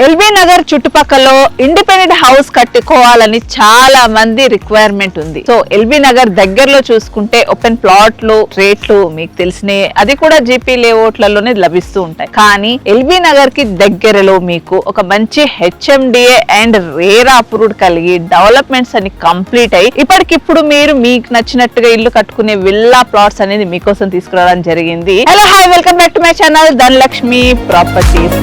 LB Nagar చుట్టుపక్కల independent house కట్టుకోవాలని చాలా మంది రిక్వైర్మెంట్ ఉంది. సో ఎల్బీ నగర్ దగ్గరలో చూసుకుంటే ఓపెన్ ప్లాట్లు రేట్లు మీకు తెలిసినే, అది కూడా జీపీ లేఅవుట్లలోనే లభిస్తూ ఉంటాయి. కానీ ఎల్బీ నగర్ కి దగ్గరలో మీకు ఒక మంచి హెచ్ఎండిఏ అండ్ రేరా అప్రూవ్డ్ కలిగి డెవలప్మెంట్స్ అన్ని కంప్లీట్ అయ్యి ఇప్పటికిప్పుడు మీరు మీకు నచ్చినట్టుగా ఇల్లు కట్టుకునే విల్లా ప్లాట్స్ అనేది మీకోసం తీసుకురావడం జరిగింది. Hello hi, welcome back to my channel Dhanalakshmi properties.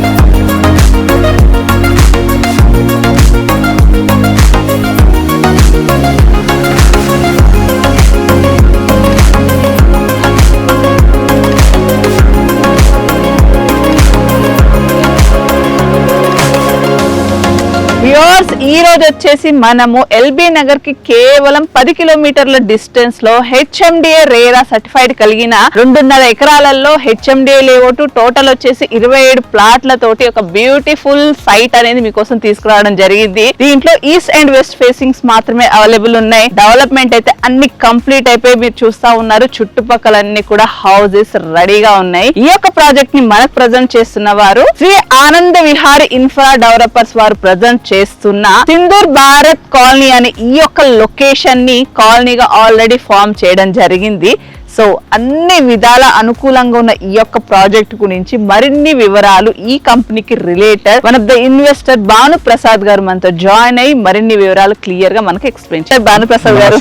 Viewers, ఈ రోజు వచ్చేసి మనము ఎల్బీ నగర్ కి కేవలం 10 కిలోమీటర్ల డిస్టెన్స్ లో హెచ్ఎండిఏ రేరా సర్టిఫైడ్ కలిగిన 2.5 ఎకరాలలో హెచ్ఎండిఏ లేఅవుట్ టోటల్ వచ్చేసి 27 ప్లాట్ల తోటి ఒక బ్యూటిఫుల్ సైట్ అనేది మీకోసం తీసుకురావడం జరిగింది. దీంట్లో ఈస్ట్ అండ్ వెస్ట్ ఫేసింగ్స్ మాత్రమే అవైలబుల్ ఉన్నాయి. డెవలప్మెంట్ అయితే అన్ని కంప్లీట్ అయిపోయి మీరు చూస్తా ఉన్నారు. చుట్టుపక్కలన్నీ కూడా హౌసెస్ రెడీగా ఉన్నాయి. ఈ యొక్క ప్రాజెక్ట్ ని మనకు ప్రజెంట్ చేస్తున్న వారు శ్రీ ఆనంద విహారీ ఇన్ఫ్రా డెవలపర్స్ వారు ప్రజెంట్ చేస్తున్న సింధూర్ భారత్ కాలనీ అనే ఈ యొక్క లొకేషన్ ని కాలనీగా ఆల్రెడీ ఫామ్ చేయడం జరిగింది. సో అన్ని విధాల అనుకూలంగా ఉన్న ఈ యొక్క ప్రాజెక్ట్ గురించి మరిన్ని వివరాలు ఈ కంపెనీకి related one of the investor Bhanu Prasad గారు మనతో జాయిన్ అయ్యి మరిన్ని వివరాలు క్లియర్ గా మనకి ఎక్స్ప్లెయిన్ చేస్తారు. భాను ప్రసాద్ గారు,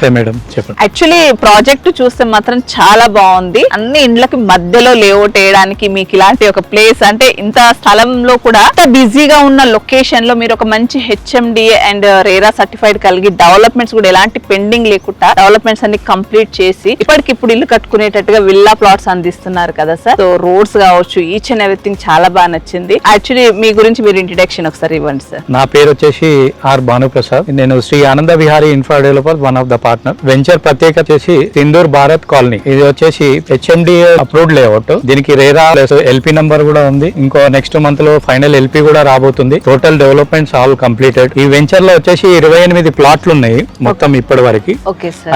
యాక్చువల్లీ ప్రాజెక్ట్ చూస్తే మాత్రం చాలా బాగుంది. అన్ని ఇండ్లకి మధ్యలో లేఅవుట్ వేయడానికి మీకు ఇలాంటి ఒక ప్లేస్, అంటే ఇంత స్థలంలో కూడా ఇంత బిజీగా ఉన్న లొకేషన్ లో మీరు ఒక మంచి హెచ్ఎండిఏ అండ్ రేరా సర్టిఫైడ్ కలిగి డెవలప్మెంట్స్ కూడా ఎలాంటి పెండింగ్ లేకుండా డెవలప్మెంట్స్ అన్ని కంప్లీట్ చేసి ఇప్పటికిప్పుడు ఇల్లు కట్టుకునేటట్టుగా విల్లా ప్లాట్స్ అందిస్తున్నారు కదా సార్. సో రోడ్స్ కావచ్చు, ఈచ్ అండ్ ఎవ్రీథింగ్ చాలా బాగా నచ్చింది. యాక్చువల్లీ మీ గురించి మీరు ఇంట్రడక్షన్ ఒకసారి ఇవ్వండి సార్. నా పేరు వచ్చేసి ఆర్ భానుప్రసాద్. నేను శ్రీ ఆనంద Vihari infra developer one of the partner. Venture ప్రత్యేకత వచ్చేసి సింధూర్ భారత్ కాలనీ. ఇది వచ్చేసి హెచ్ఎండిఏ అప్రూవ్డ్ లేఅవుట్. దీనికి రేరా ప్లస్ ఎల్పీ నంబర్ కూడా ఉంది. ఇంకో నెక్స్ట్ మంత్ లో ఫైనల్ ఎల్పీ కూడా రాబోతుంది. Total developments all completed. ఈ వెంచర్ లో వచ్చేసి 28 ప్లాట్లు ఉన్నాయి మొత్తం ఇప్పటి వరకు.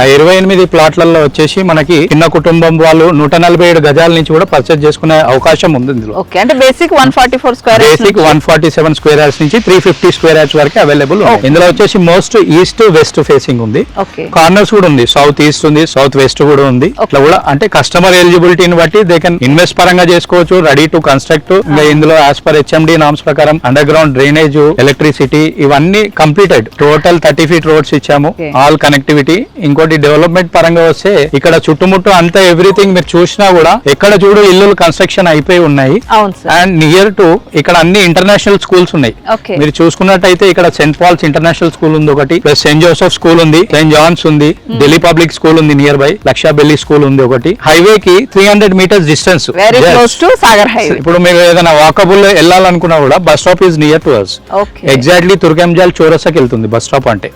ఆ 28 ప్లాట్లలో వచ్చేసి మనకి చిన్న కుటుంబం వాళ్ళు 147 గజాల నుంచి కూడా పర్చేజ్ చేసుకునే అవకాశం ఉంది ఇందులో. అంటే basic 144 square, basic 147 square yards నుంచి 350 స్క్వేర్ యార్డ్స్ వరకు అవైలబుల్. ఇందులో వచ్చేసి మోస్ట్ ఈస్ట్ వెస్ట్ ఫేసింగ్ ఉంది. కార్నర్స్ కూడా ఉంది, సౌత్ ఈస్ట్ ఉంది, సౌత్ వెస్ట్ కూడా ఉంది. ఇట్లా కూడా అంటే కస్టమర్ ఎలిజిబిలిటీని బట్టి దే కెన్ ఇన్వెస్ట్ పరంగా చేసుకోవచ్చు, రెడీ టు కన్స్ట్రక్ట్. ఇందులో యాజ్ పర్ హెచ్ఎండి నామ్స్ ప్రకారం అండర్ గ్రౌండ్ డ్రైనేజ్, ఎలక్ట్రిసిటీ ఇవన్నీ కంప్లీటెడ్. టోటల్ 30 ఫీట్ రోడ్స్ ఇచ్చాము, ఆల్ కనెక్టివిటీ. ఇంకోటి డెవలప్మెంట్ పరంగా వస్తే ఇక్కడ చుట్టుముట్టు అంతా ఎవ్రీథింగ్ మీరు చూసినా కూడా ఎక్కడ చూడు ఇల్లు కన్స్ట్రక్షన్ అయిపోయి ఉన్నాయి. అండ్ నియర్ టు ఇక్కడ అన్ని ఇంటర్నేషనల్ స్కూల్స్ ఉన్నాయి. మీరు చూసుకున్నట్టయితే ఇక్కడ సెంట్ పాల్స్ ఇంటర్నేషనల్ స్కూల్ ఉంది ఒకటి, ప్లస్ సెయింట్ జోసెఫ్ స్కూల్ ఉంది, సెయింట్ జాన్స్ ఉంది, ఢిల్లీ పబ్లిక్ స్కూల్ ఉంది నియర్ బై, లక్షా బెల్లి స్కూల్ ఉంది ఒకటి. హైవే కి 300 మీటర్స్ డిస్టెన్స్. ఇప్పుడు మీరు ఏదైనా వాకబుల్ వెళ్ళాలనుకున్నా కూడా bus stop is near to us. Exactly Turkayamjal చౌరసాకి వెళ్తుంది బస్ స్టాప్ అంటే.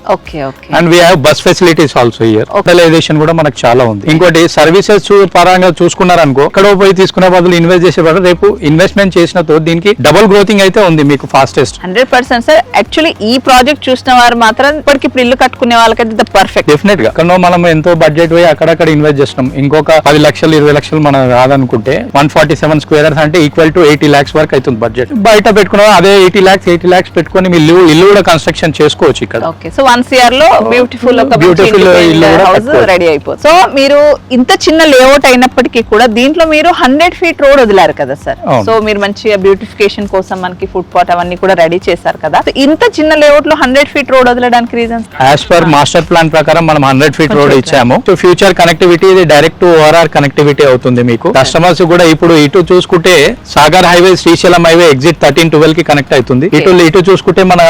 And we have bus facilities also here. హోటలైజేషన్ కూడా మనకు చాలా ఉంది. ఇంకోటి సర్వీసెస్ పరంగా చూసుకున్నారనుకో, ఇక్కడ పోయి తీసుకునే బదులు ఇన్వెస్ట్ చేసే బదులు రేపు ఇన్వెస్ట్మెంట్ చేసినతో దీనికి డబుల్ గ్రోతింగ్ అయితే ఉంది మీకు ఫాస్టెస్ట్. 100% సార్. యాక్చువల్లీ ఈ ప్రాజెక్ట్ చూసిన వారు మాత్రం ఇప్పటికి ఇల్లు కట్టుకునే వాళ్ళకైతే పర్ఫెక్ట్. డెఫినెట్ గా మనం ఎంతో బడ్జెట్ పోయి అక్కడక్కడ ఇన్వెస్ట్ చేస్తున్నాం. ఇంకొక 10 లక్షలు 20 లక్షలు మనం రాదనుకుంటే 147 స్క్వేర్ యార్డ్స్ అంటే ఈక్వల్ టు 80 lakhs వరకు అవుతుంది బడ్జెట్. బయట పెట్టుకున్న అదే 80 lakhs పెట్టుకుని ఇల్లు కూడా కన్స్ట్రక్షన్ చేసుకోవచ్చు ఇక్కడ. సో 1 CR లో బ్యూటిఫుల్ హౌస్ రెడీ అయిపోతుంది. సో మీరు ఇంత చిన్న లేఅవుట్ అయినప్పటికీ కూడా దీంట్లో మీరు 100 ఫీట్ రోడ్ వదిలారు కదా సార్. సో మీరు మంచిగా బ్యూటిఫికేషన్ కోసం మనకి ఫుడ్ పాట్ అవన్నీ కూడా రెడీ చేశారు కదా. ఇంత చిన్న లేఅవుట్ లో 100 ఫీట్ రోడ్ వదలడానికి reason? As per master plan ప్రకారం మనం 100 ఫీట్ రోడ్ ఇచ్చాము. సో ఫ్యూచర్ కనెక్టివిటీ ఇది డైరెక్ట్ టు ఓఆర్ఆర్ కనెక్టివిటీ అవుతుంది మీకు. కస్టమర్స్ కూడా ఇప్పుడు ఇటు చూసుకుంటే Sagar highway, Srisailam highway exit 13-12 కి కనెక్ట్ అవుతుంది. ఇటు చూసుకుంటే మన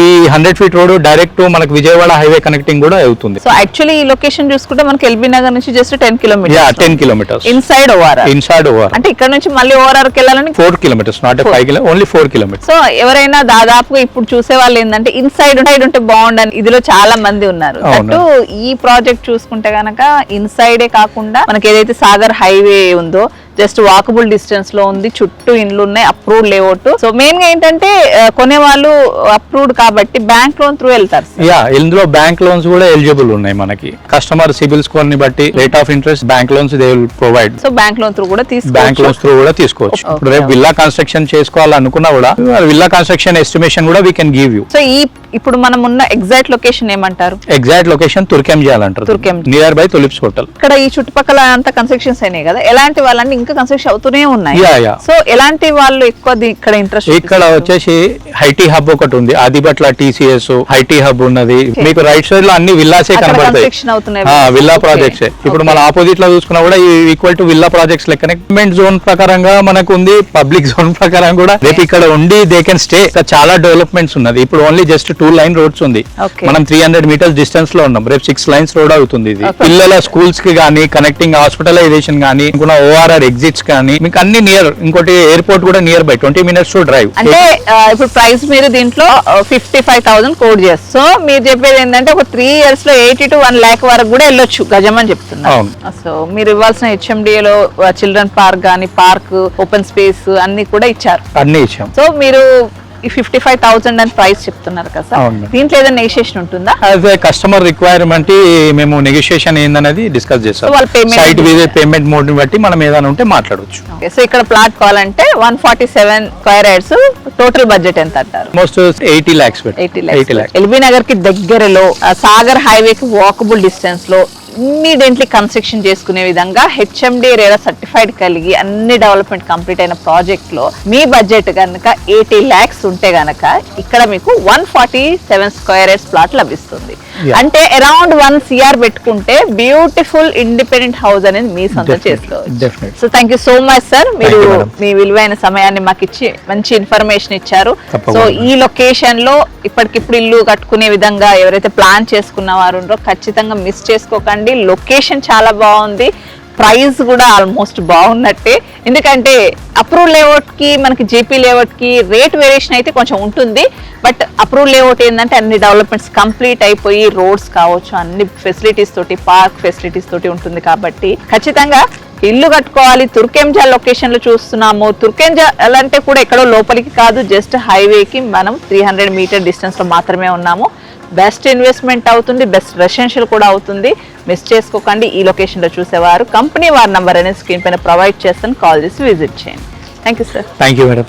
ఈ 100 ఫీట్ రోడ్ డైరెక్ట్ మనకు విజయవాడ హైవే కనెక్టింగ్ కూడా అవుతుంది. సో యాక్చువల్లీ ఈ లొకేషన్ చూసుకుంటే మనకి ఎల్బీ నగర్ నుంచి జస్ట్ 10 కిలోమీటర్స్ ఇన్సైడ్ ఓఆర్ఆర్. అంటే ఇక్కడ నుంచి మళ్ళీ ఓఆర్ఆర్ కి వెళ్ళాలని 4 kilometers, not 5 kilometers, only 4 kilometers. So ఎవరైనా దాదాపుగా ఇప్పుడు చూసే వాళ్ళు ఏంటంటే ఇన్సైడ్ ఉంటే బాగుండని ఇదిలో చాలా మంది ఉన్నారు. అటు ఈ ప్రాజెక్ట్ చూసుకుంటే గనక ఇన్సైడే కాకుండా మనకి ఏదైతే సాగర్ హైవే ఉందో జస్ట్ వాకబుల్ డిస్టెన్స్ లో ఉంది, చుట్టూ ఇండ్లు ఉన్నాయి, అప్రూవ్డ్ లేఅవుట్. సో మెయిన్ గా ఏంటంటే కొనే వాళ్ళు అప్రూవ్డ్ కాబట్టి బ్యాంక్ లోన్ త్రూ వెళ్తారు. యా, ఇందులో బ్యాంక్ లోన్స్ కూడా ఎలిజిబుల్ ఉన్నాయి మనకి. కస్టమర్ సిబిల్ స్కోర్ ని బట్టి rate of interest bank loans they will provide. So bank loan through కూడా బ్యాంక్ లోన్స్ త్రూ కూడా తీసుకోవచ్చు. ఇప్పుడు రేపు విల్లా కన్స్ట్రక్షన్ చేసుకోవాలనుకున్నా కూడా విల్లా కన్స్ట్రక్షన్ ఎస్టిమేషన్ కూడా we can give you. So ఇప్పుడు మనం ఉన్న ఎగ్జాక్ట్ లొకేషన్ ఏమంటారు? ఎగ్జాక్ట్ లొకేషన్ తుర్కెం చేయాలంటారు, నియర్ బై తులిప్స్ హోటల్. ఇక్కడ ఈ చుట్టుపక్కల అంతా కన్స్ట్రక్షన్స్ అయినాయి కదా, ఎలాంటి వాళ్ళని ఇంకా కన్స్ట్రక్షన్ అవుతూనే ఉన్నాయి. సో ఎలాంటి వాళ్ళు ఎక్కువ ఇక్కడ ఇంట్రెస్ట్? ఇక్కడ వచ్చేసి హైటీ హబ్ ఒకటి ఉంది, ఆదిబట్ల టీసీఎస్ హైటీ హబ్ ఉన్నది. మీకు రైట్ సైడ్ లో అన్ని విల్లాసే కనబడతాయి, విల్లా ప్రాజెక్ట్స్. ఇప్పుడు మన ఆపోజిట్ లో చూసుకున్నా కూడా ఈక్వల్ టు విల్లా ప్రాజెక్ట్స్ లెక్కనే. గవర్నమెంట్ జోన్ ప్రకారంగా మనకు ఉంది, పబ్లిక్ జోన్ ప్రకారం కూడా రేపు ఇక్కడ ఉండి దే కెన్ స్టే. చాలా డెవలప్మెంట్స్ ఉన్నది. ఇప్పుడు ఓన్లీ జస్ట్ 2 లైన్ రోడ్స్ ఉంది, మనం 300 మీటర్స్ డిస్టెన్స్ లో ఉన్నాం. రేపు 6 లైన్స్ రోడ్ అవుతుంది. ఇది పిల్లల స్కూల్స్ కి గానీ, కనెక్టింగ్ హాస్పిటలైజేషన్ గానీ, ఓఆర్ఆర్ ఎగ్జిట్స్ కానీ మీకు అన్ని నియర్. ఇంకోటి ఎయిర్పోర్ట్ కూడా near by 20 minutes to drive. అంటే ఇప్పుడు ప్రైస్ మీరు దీంట్లో 55,000 కోడ్ చేస్తారు. సో మీరు చెప్పేది ఏంటంటే ఒక 3 years లో 80 to 1 lakh వరకు కూడా వెళ్ళొచ్చు గజం అని చెప్తున్నారు. సో మీరు ఇవ్వాల్సిన HMDA లో చిల్డ్రన్ పార్క్ గానీ, పార్క్, ఓపెన్ స్పేస్ అన్ని కూడా ఇచ్చారు. అన్ని ఇచ్చాం. సో మీరు ఈ 55,000 అని ప్రైస్ చెప్తున్నారు కదా సార్, దీంట్లో ఏదైనా నెగోషియేషన్ ఉంటుందా? యాజ్ ఏ కస్టమర్ రిక్వైర్మెంట్ మేము నెగోషియేషన్ ఏందనేది డిస్కస్ చేస్తాం. సైట్ విజిట్ పేమెంట్ మోడ్ ని బట్టి మనం ఏదైనా ఉంటే మాట్లాడొచ్చు. సో ఇక్కడ ప్లాట్ కావాలంటే 147 స్క్వేర్ యార్డ్స్, టోటల్ బడ్జెట్ ఎంత అంటారు? Most 80 lakhs. ఎల్బీ నగర్ కి దగ్గరలో, సాగర్ హైవే కి వాకబుల్ డిస్టెన్స్ లో ఇమ్మీడియట్లీ కన్స్ట్రక్షన్ చేసుకునే విధంగా HMDA రేరా సర్టిఫైడ్ కలిగి అన్ని డెవలప్మెంట్ కంప్లీట్ అయిన ప్రాజెక్ట్ లో మీ బడ్జెట్ కనుక 80 lakhs ఉంటే గనక ఇక్కడ మీకు 147 స్క్వేర్ యార్డ్స్ ప్లాట్ లభిస్తుంది. అంటే అరౌండ్ 1 CR పెట్టుకుంటే బ్యూటిఫుల్ ఇండిపెండెంట్ హౌస్ అనేది మీ సొంతం చేసుకోవచ్చు. So thank you so much sir, మీరు మీ విలువైన సమయాన్ని మాకు ఇచ్చి మంచి ఇన్ఫర్మేషన్ ఇచ్చారు. సో ఈ లొకేషన్ లో ఇప్పటికిప్పుడు ఇల్లు కట్టుకునే విధంగా ఎవరైతే ప్లాన్ చేసుకున్న వారు ఉన్నారో ఖచ్చితంగా మిస్ చేసుకోకండి. లొకేషన్ చాలా బాగుంది, ప్రైస్ కూడా ఆల్మోస్ట్ బాగున్నట్టే. ఎందుకంటే అప్రూవ్ లేఅవుట్ కి మనకి జీపీ లేఅవుట్ కి రేట్ వేరియేషన్ అయితే కొంచెం ఉంటుంది. బట్ అప్రూవ్ లేఅవుట్ ఏంటంటే అన్ని డెవలప్మెంట్స్ కంప్లీట్ అయిపోయి రోడ్స్ కావచ్చు, అన్ని ఫెసిలిటీస్ తోటి, పార్క్ ఫెసిలిటీస్ తోటి ఉంటుంది. కాబట్టి ఖచ్చితంగా ఇల్లు కట్టుకోవాలి. తుర్కెంజాల్ లొకేషన్ లో చూస్తున్నాము. తుర్కెంజాల్ అంటే కూడా ఎక్కడో లోపలికి కాదు, జస్ట్ హైవేకి మనం 300 మీటర్ డిస్టెన్స్ లో మాత్రమే ఉన్నాము. బెస్ట్ ఇన్వెస్ట్మెంట్ అవుతుంది, బెస్ట్ రెసిడెన్షియల్ కూడా అవుతుంది. మిస్ చేసుకోకండి. ఈ లొకేషన్ లో చూసేవారు కంపెనీ వారి నంబర్ అనేది స్క్రీన్ పైన ప్రొవైడ్ చేస్తాను, కాల్ చేసి విజిట్ చేయండి. Thank you sir. Thank you madam.